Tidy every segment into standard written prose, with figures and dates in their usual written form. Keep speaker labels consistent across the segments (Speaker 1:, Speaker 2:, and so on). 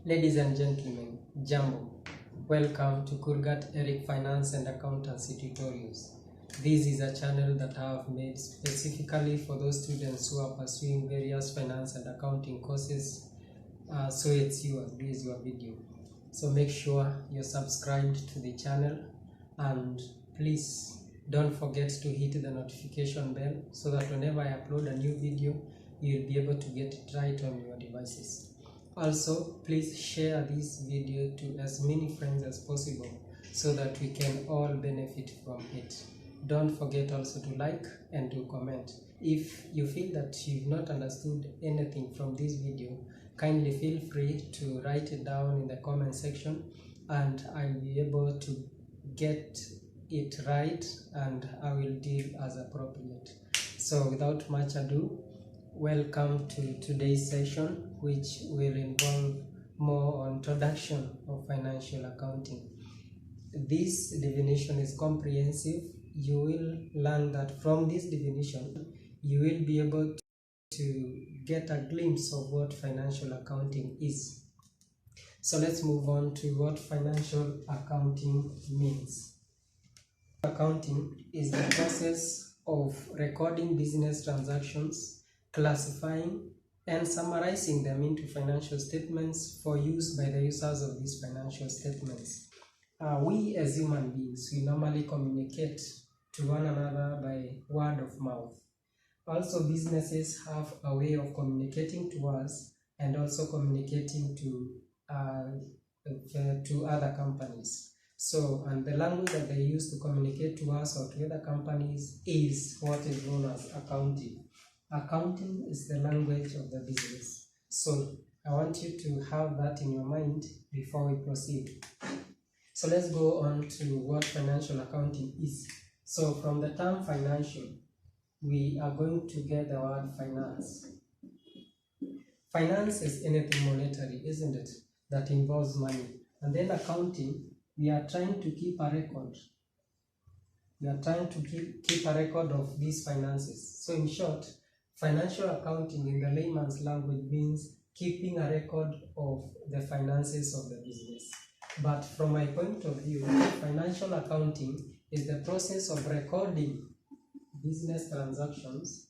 Speaker 1: Ladies and gentlemen, Jambo. Welcome to Kurgat Eric Finance and Accountancy Tutorials. This is a channel that I have made specifically for those students who are pursuing various finance and accounting courses. So it's yours, this is your video. So make sure you're subscribed to the channel, and please don't forget to hit the notification bell so that whenever I upload a new video, you'll be able to get it right on your devices. Also, please share this video to as many friends as possible so that we can all benefit from it. Don't forget also to like and to comment. If you feel that you've not understood anything from this video, kindly feel free to write it down in the comment section and I'll be able to get it right and I will deal as appropriate. So without much ado, welcome to today's session, which will involve more on introduction of financial accounting. This definition is comprehensive. You will learn that from this definition, you will be able to get a glimpse of what financial accounting is. So let's move on to what financial accounting means. Accounting is the process of recording business transactions, classifying and summarizing them into financial statements for use by the users of these financial statements. We as human beings, we normally communicate to one another by word of mouth. Also, businesses have a way of communicating to us and also communicating to other companies. So, and the language that they use to communicate to us or to other companies is what is known as accounting. Accounting is the language of the business. So I want you to have that in your mind before we proceed. So let's go on to what financial accounting is. So from the term financial, we are going to get the word finance. Finance is anything monetary, isn't it? That involves money. And then accounting, we are trying to keep a record. We are trying to keep a record of these finances. So in short, financial accounting in the layman's language means keeping a record of the finances of the business. But from my point of view, financial accounting is the process of recording business transactions,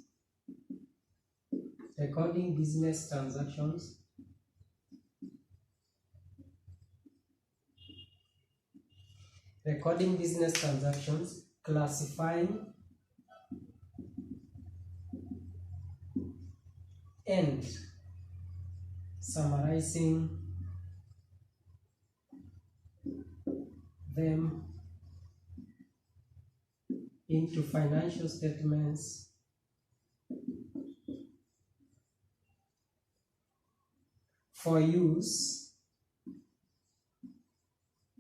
Speaker 1: classifying and summarizing them into financial statements for use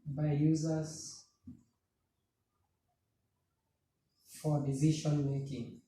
Speaker 1: by users for decision making.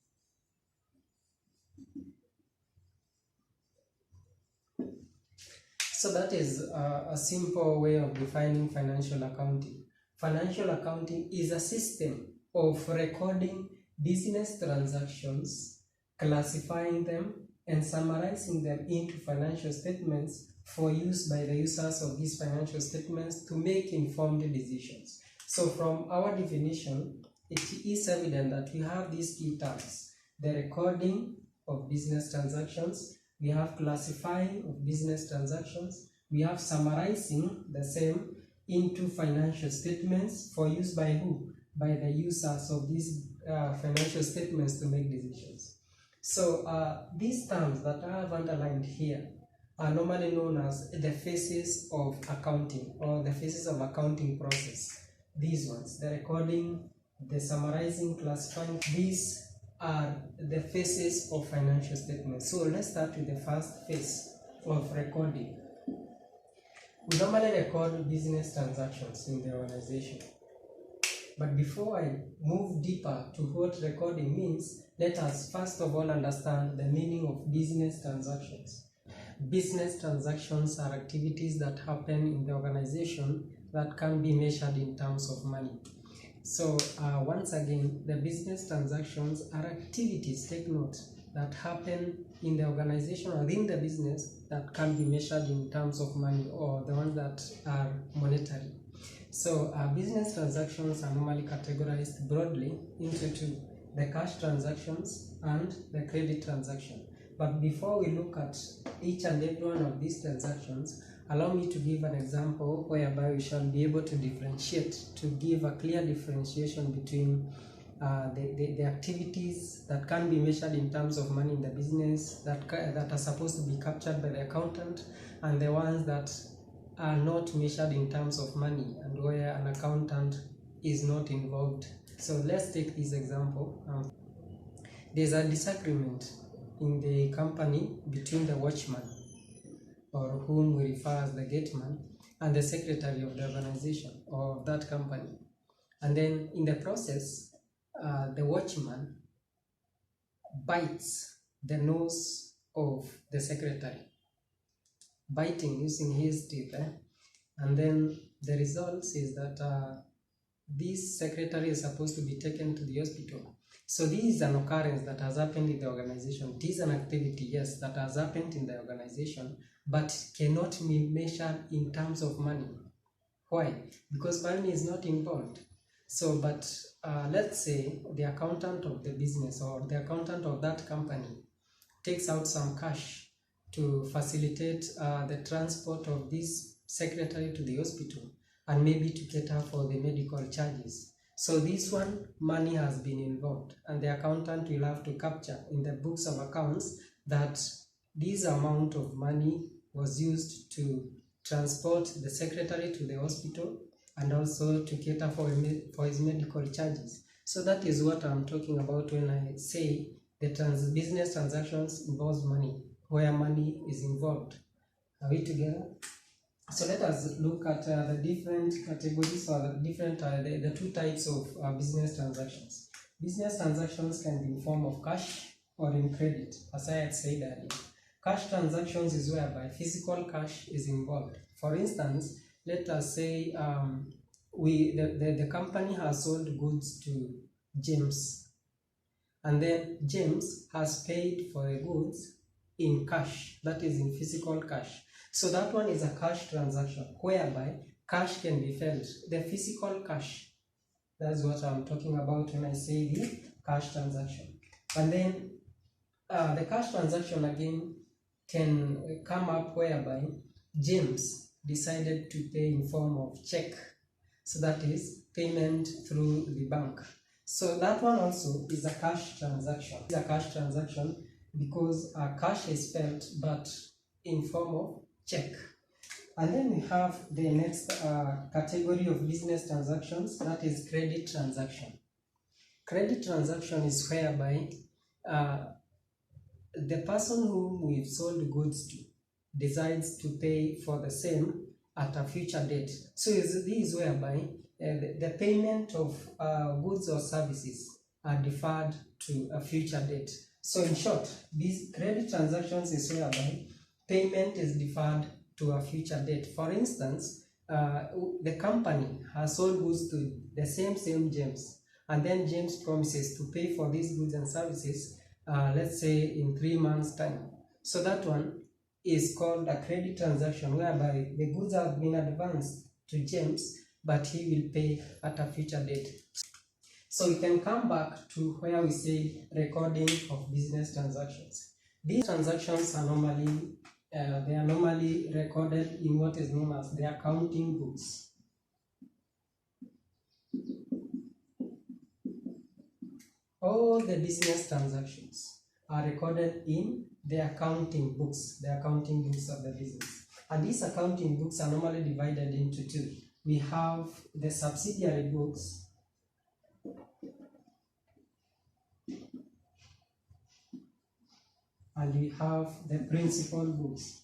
Speaker 1: So that is a simple way of defining financial accounting. Financial accounting is a system of recording business transactions, classifying them, and summarizing them into financial statements for use by the users of these financial statements to make informed decisions. So from our definition, it is evident that we have these key terms: the recording of business transactions, we have classifying of business transactions, we have summarizing the same into financial statements for use by who? By the users of these financial statements to make decisions. So these terms that I have underlined here are normally known as the phases of accounting or the phases of accounting process. These ones, the recording, the summarizing, classifying, these are the phases of financial statements. So let's start with the first phase of recording. We normally record business transactions in the organization. But before I move deeper to what recording means, let us first of all understand the meaning of business transactions. Business transactions are activities that happen in the organization that can be measured in terms of money. So once again, the business transactions are activities, take note, that happen in the organization or within the business that can be measured in terms of money, or the ones that are monetary. So business transactions are normally categorized broadly into two: the cash transactions and the credit transaction. But before we look at each and every one of these transactions, allow me to give an example whereby we shall be able to differentiate, to give a clear differentiation between the activities that can be measured in terms of money in the business that are supposed to be captured by the accountant, and the ones that are not measured in terms of money and where an accountant is not involved. So let's take this example. There's a disagreement in the company between the watchman, or whom we refer as the gateman, and the secretary of the organization or of that company. And then in the process, the watchman bites the nose of the secretary, biting using his teeth, and then the result is that this secretary is supposed to be taken to the hospital. So this is an occurrence that has happened in the organization. It is an activity, yes, that has happened in the organization, but cannot be measured in terms of money. Why? Because money is not involved. So, but let's say the accountant of the business or the accountant of that company takes out some cash to facilitate the transport of this secretary to the hospital, and maybe to cater for the medical charges. So this one, money has been involved, and the accountant will have to capture in the books of accounts that this amount of money was used to transport the secretary to the hospital and also to cater for his medical charges. So that is what I'm talking about when I say the business transactions involves money, where money is involved. Are we together? So let us look at the different categories, or the different the two types of business transactions. Business transactions can be in form of cash or in credit, as I had said earlier. Cash transactions is whereby physical cash is involved. For instance, let us say the company has sold goods to James, and then James has paid for the goods in cash, that is in physical cash. So that one is a cash transaction whereby cash can be felt. The physical cash, that's what I'm talking about when I say the cash transaction. And then the cash transaction again can come up whereby James decided to pay in form of check. So that is payment through the bank. So that one also is a cash transaction. It's a cash transaction because cash is felt, but in form of check. And then we have the next category of business transactions, that is credit transaction. Credit transaction is whereby the person whom we've sold goods to decides to pay for the same at a future date. So this is whereby the payment of goods or services are deferred to a future date. So in short, these credit transactions is whereby payment is deferred to a future date. For instance, the company has sold goods to the same James, and then James promises to pay for these goods and services, let's say in 3 months' time. So that one is called a credit transaction, whereby the goods have been advanced to James, but he will pay at a future date. So we can come back to where we say recording of business transactions. These transactions are normally recorded in what is known as the accounting books. All the business transactions are recorded in the accounting books of the business. And these accounting books are normally divided into two. We have the subsidiary books and we have the principal books.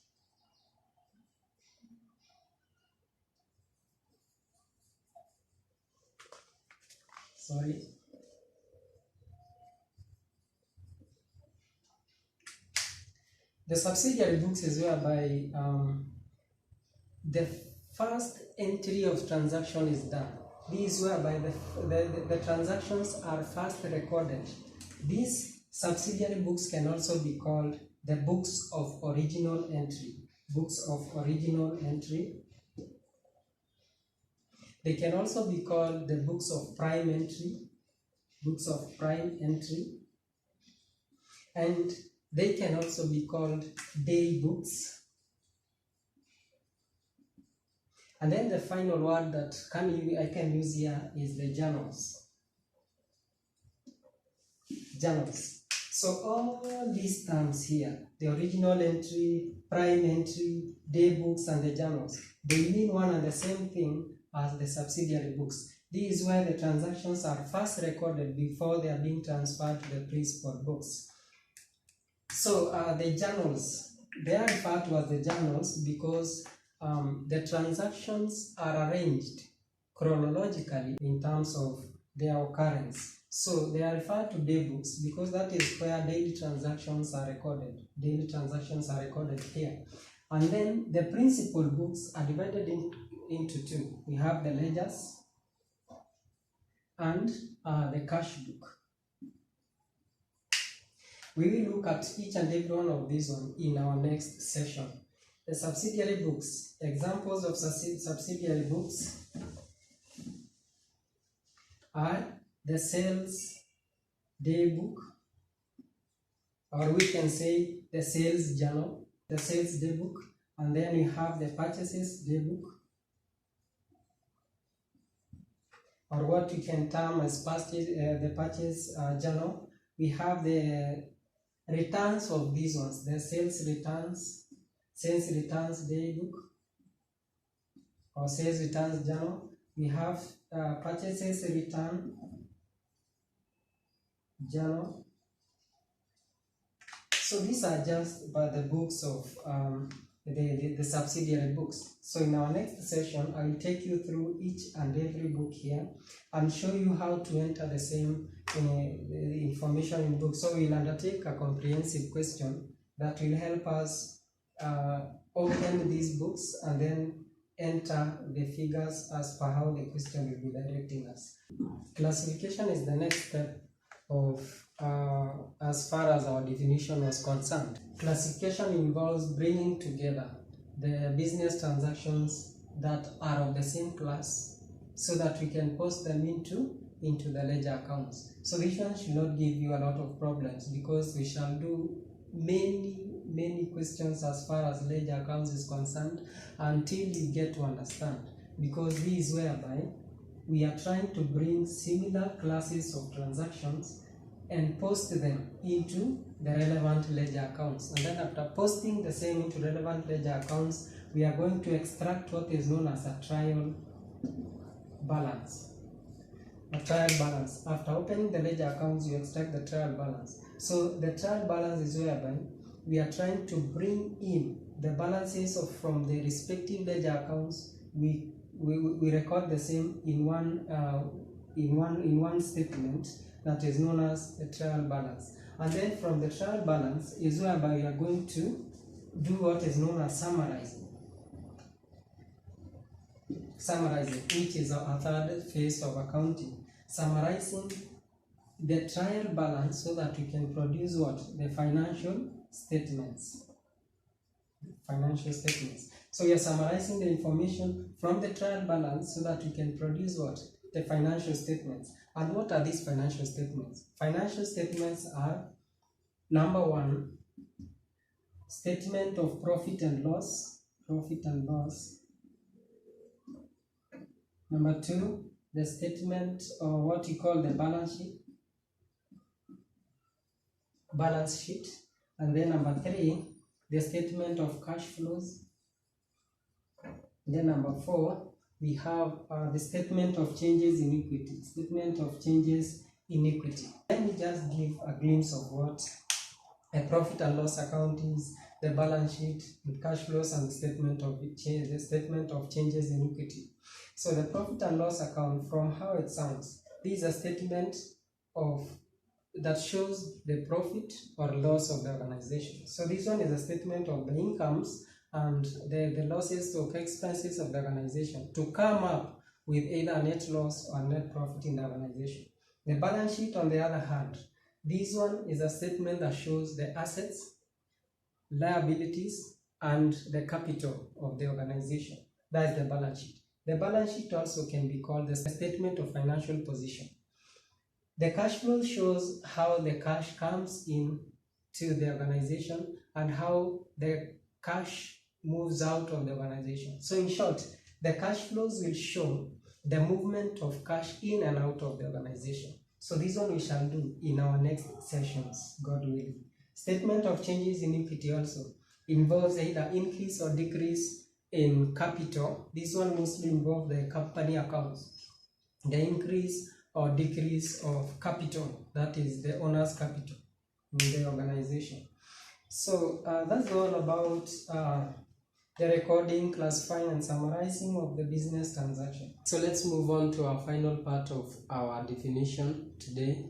Speaker 1: Sorry. The subsidiary books is whereby the first entry of transaction is done. This is whereby the transactions are first recorded. This Subsidiary books can also be called the books of original entry. Books of original entry. They can also be called the books of prime entry. Books of prime entry. And they can also be called day books. And then the final word that I can use here is the journals. Journals. So all these terms here, the original entry, prime entry, day books, and the journals, they mean one and the same thing as the subsidiary books. This is where the transactions are first recorded before they are being transferred to the principal books. So the journals, they are referred to as the journals because the transactions are arranged chronologically in terms of their occurrence. So they are referred to day books because that is where daily transactions are recorded. Daily transactions are recorded here. And then the principal books are divided into two. We have the ledgers and the cash book. We will look at each and every one of these in our next session. The subsidiary books. Examples of subsidiary books are the sales day book, or we can say the sales journal, the sales day book, and then we have the purchases day book, or what we can term as the purchase journal. We have the returns of these ones, the sales returns day book, or sales returns journal. We have purchases return journal. So these are just by the books of the subsidiary books. So in our next session, I will take you through each and every book here and show you how to enter the same information in books. So we'll undertake a comprehensive question that will help us open these books and then enter the figures as per how the question will be directing us. Classification is the next step of as far as our definition was concerned. Classification involves bringing together the business transactions that are of the same class so that we can post them into the ledger accounts. So this one should not give you a lot of problems because we shall do many questions as far as ledger accounts is concerned until you get to understand, because this is whereby we are trying to bring similar classes of transactions and post them into the relevant ledger accounts. And then after posting the same into relevant ledger accounts, we are going to extract what is known as a trial balance. A trial balance. After opening the ledger accounts, you extract the trial balance. So the trial balance is whereby we are trying to bring in the balances from the respective ledger accounts. We record the same in one statement that is known as the trial balance. And then from the trial balance is whereby we are going to do what is known as summarizing. Summarizing, which is a third phase of accounting. Summarizing the trial balance so that we can produce what? The financial statements. Financial statements. So we are summarizing the information from the trial balance so that we can produce what? The financial statements. And what are these financial statements? Financial statements are, number one, statement of profit and loss. Profit and loss. Number two, the statement or what we call the balance sheet. Balance sheet. And then number three, the statement of cash flows. Then number four, we have the statement of changes in equity. Statement of changes in equity. Let me just give a glimpse of what a profit and loss account is, the balance sheet, the cash flows, and the statement of changes in equity. So the profit and loss account, from how it sounds, this is a statement that shows the profit or loss of the organization. So this one is a statement of the incomes and the losses or expenses of the organization to come up with either net loss or net profit in the organization. The balance sheet, on the other hand, This one is a statement that shows the assets, liabilities, and the capital of the organization. That is the balance sheet. The balance sheet also can be called the statement of financial position. The cash flow shows how the cash comes in to the organization and how the cash moves out of the organization. So in short, the cash flows will show the movement of cash in and out of the organization. So this one we shall do in our next sessions, God willing. Statement of changes in equity also involves either increase or decrease in capital. This one mostly involves the company accounts. The increase or decrease of capital, that is the owner's capital in the organization. So that's all about the recording, classifying, and summarizing of the business transaction. So let's move on to our final part of our definition today,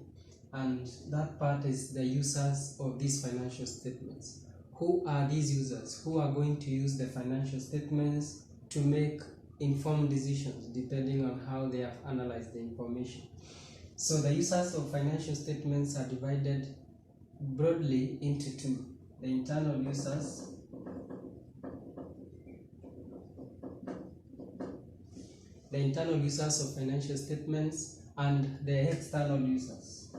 Speaker 1: and that part is the users of these financial statements. Who are these users who are going to use the financial statements to make informed decisions depending on how they have analyzed the information? So the users of financial statements are divided broadly into two: the internal users of financial statements and the external users.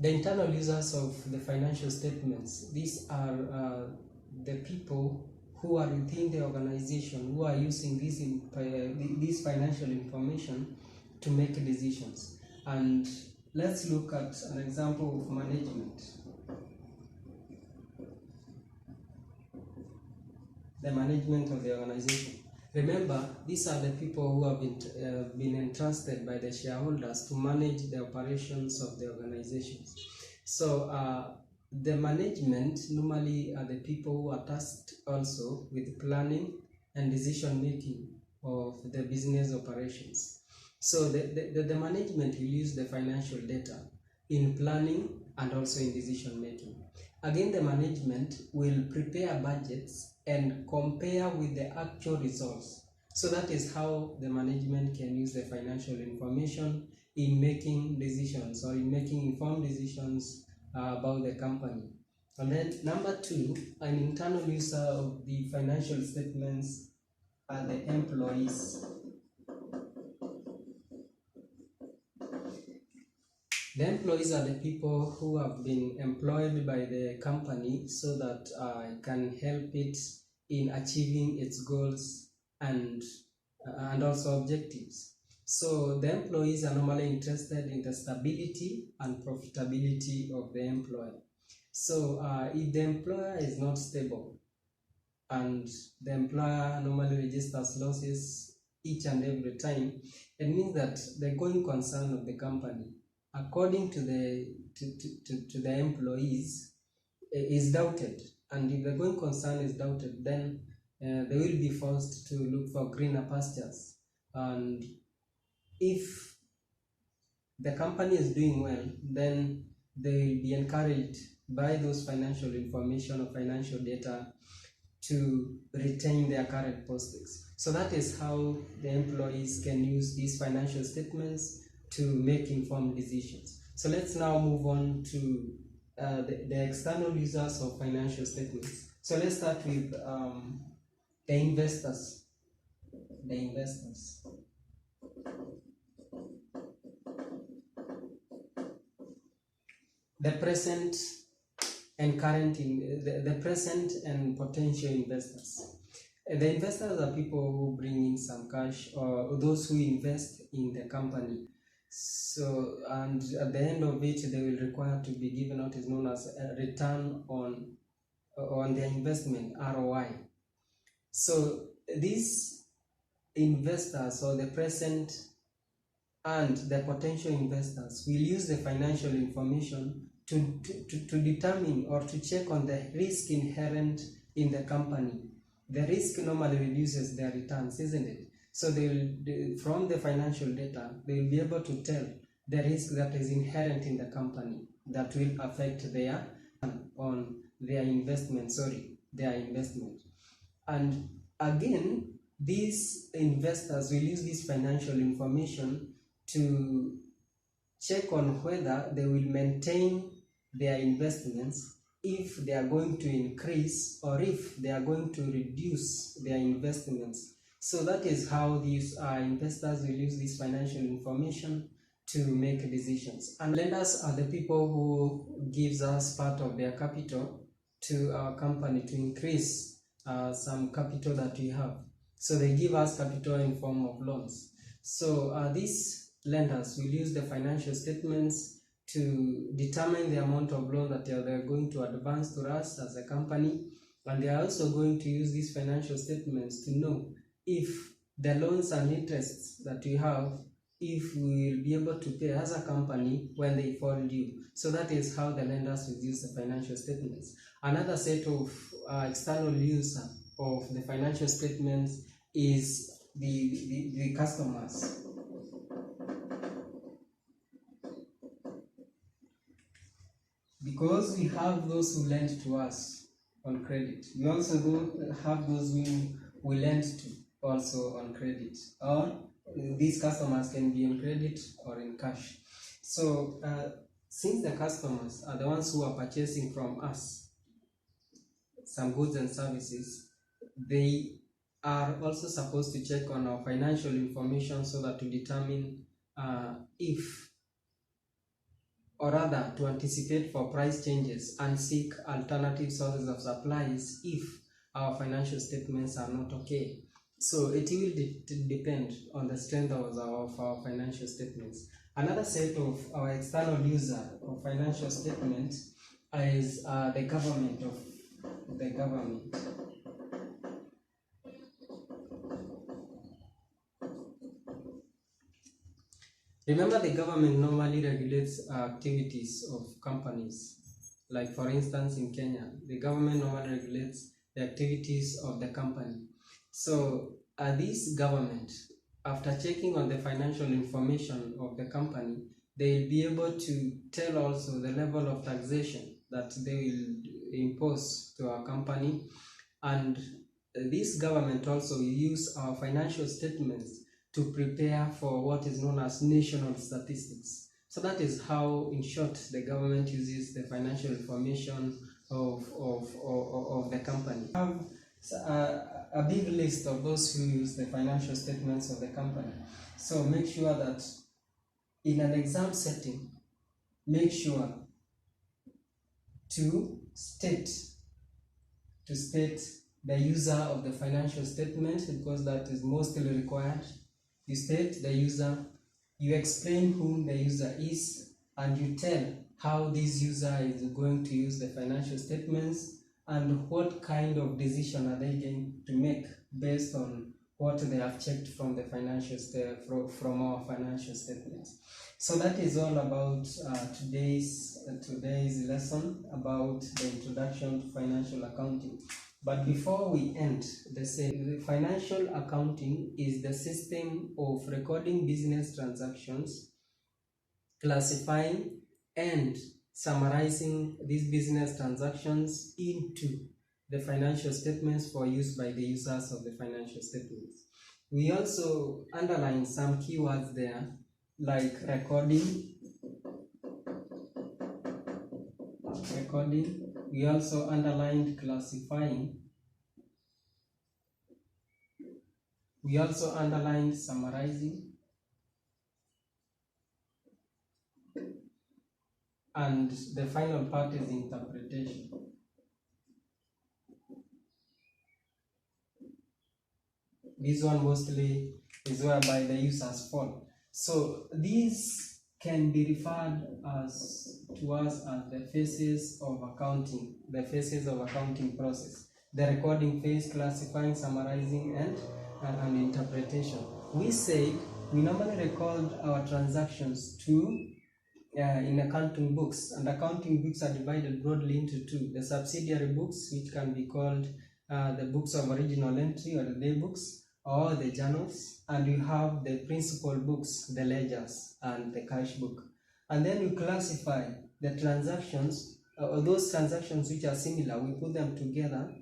Speaker 1: The internal users of the financial statements, these are the people who are within the organization who are using this financial information to make decisions. And let's look at an example of management. The management of the organization. Remember, these are the people who have been entrusted by the shareholders to manage the operations of the organizations. So the management normally are the people who are tasked also with planning and decision making of the business operations. So the management will use the financial data in planning and also in decision making. Again, the management will prepare budgets and compare with the actual results. So that is how the management can use the financial information in making decisions or in making informed decisions about the company. And then number two, an internal user of the financial statements are the employees. The employees are the people who have been employed by the company so that it can help it in achieving its goals and also objectives. So the employees are normally interested in the stability and profitability of the employer. So if the employer is not stable and the employer normally registers losses each and every time, it means that the going concern of the company, according to the employees, is doubted. And if the going concern is doubted, then they will be forced to look for greener pastures. And if the company is doing well, then they will be encouraged by those financial information or financial data to retain their current postings. So that is how the employees can use these financial statements to make informed decisions. So let's now move on to the external users of financial statements. So let's start with the investors. The investors. The present and current, the present and potential investors. The investors are people who bring in some cash or those who invest in the company. So, and at the end of it, they will require to be given what is known as a return on their investment, ROI. So these investors, or the present and the potential investors, will use the financial information to determine or to check on the risk inherent in the company. The risk normally reduces their returns, isn't it? So from the financial data, they will be able to tell the risk that is inherent in the company that will affect their investment. And again, these investors will use this financial information to check on whether they will maintain their investments, if they are going to increase or if they are going to reduce their investments. So that is how these investors will use this financial information to make decisions. And lenders are the people who gives us part of their capital to our company to increase some capital that we have. So they give us capital in form of loans. So these lenders will use the financial statements to determine the amount of loan that they are going to advance to us as a company, and they are also going to use these financial statements to know if the loans and interests that we have, if we will be able to pay as a company when they fall due. So that is how the lenders will use the financial statements. Another set of external use of the financial statements is the customers. Because we have those who lend to us on credit, we also have those we lend to also on credit, or these customers can be on credit or in cash. So since the customers are the ones who are purchasing from us some goods and services, they are also supposed to check on our financial information so that to determine if, or rather to anticipate for price changes and seek alternative sources of supplies if our financial statements are not okay. So it will depend on the strength of our financial statements. Another set of our external user of financial statements is the government. Remember, the government normally regulates activities of companies. Like for instance, in Kenya, the government normally regulates the activities of the company. So this government, after checking on the financial information of the company, they will be able to tell also the level of taxation that they will impose to our company. And this government also will use our financial statements to prepare for what is known as national statistics. So that is how, in short, the government uses the financial information of the company. We have a big list of those who use the financial statements of the company. So make sure that in an exam setting, make sure to state the user of the financial statement, because that is mostly required. You state the user, you explain whom the user is, and you tell how this user is going to use the financial statements and what kind of decision are they going to make based on what they have checked from the financial from our financial statements. So that is all about today's lesson about the introduction to financial accounting. But before we end, the financial accounting is the system of recording business transactions, classifying and summarizing these business transactions into the financial statements for use by the users of the financial statements. We also underline some keywords there, like recording. We also underlined classifying. We also underlined summarizing. And the final part is interpretation. This one mostly is whereby the users fall. So these can be referred to us as the phases of accounting, the phases of accounting process. The recording phase, classifying, summarizing, and interpretation. We say we normally record our transactions in accounting books, and accounting books are divided broadly into two: the subsidiary books, which can be called the books of original entry or the day books, or the journals, and you have the principal books, the ledgers and the cash book. And then we classify the transactions, or those transactions which are similar, we put them together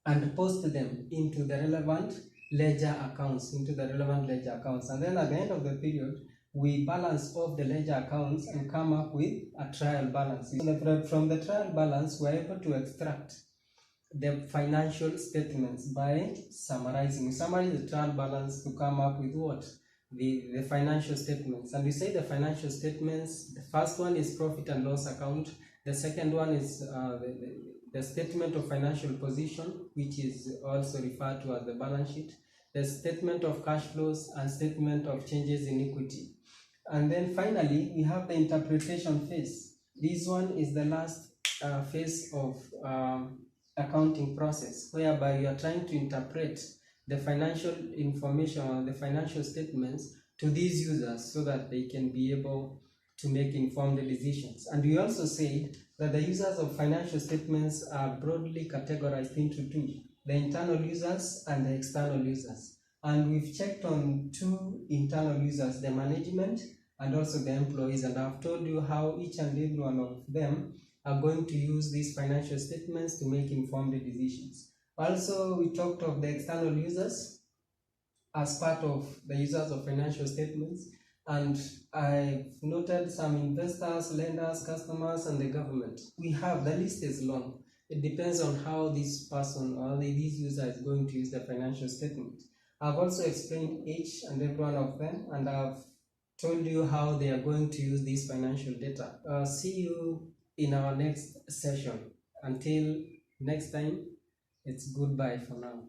Speaker 1: and post them into the relevant ledger accounts, into the relevant ledger accounts. And then at the end of the period, we balance off the ledger accounts and come up with a trial balance. From the trial balance, we're able to extract the financial statements by summarizing. We summarize the trial balance to come up with what? The financial statements. And we say the financial statements, the first one is profit and loss account. The second one is the statement of financial position, which is also referred to as the balance sheet. The statement of cash flows and statement of changes in equity. And then finally, we have the interpretation phase. This one is the last phase of accounting process, whereby you are trying to interpret the financial information or the financial statements to these users so that they can be able to make informed decisions. And we also say that the users of financial statements are broadly categorized into two: the internal users and the external users. And we've checked on two internal users, the management and also the employees, and I've told you how each and every one of them are going to use these financial statements to make informed decisions. Also, we talked of the external users as part of the users of financial statements, and I've noted some investors, lenders, customers, and the government. The list is long. It depends on how this person or this user is going to use the financial statement. I've also explained each and every one of them, and I've told you how they are going to use this financial data. See you in our next session. Until next time, it's goodbye for now.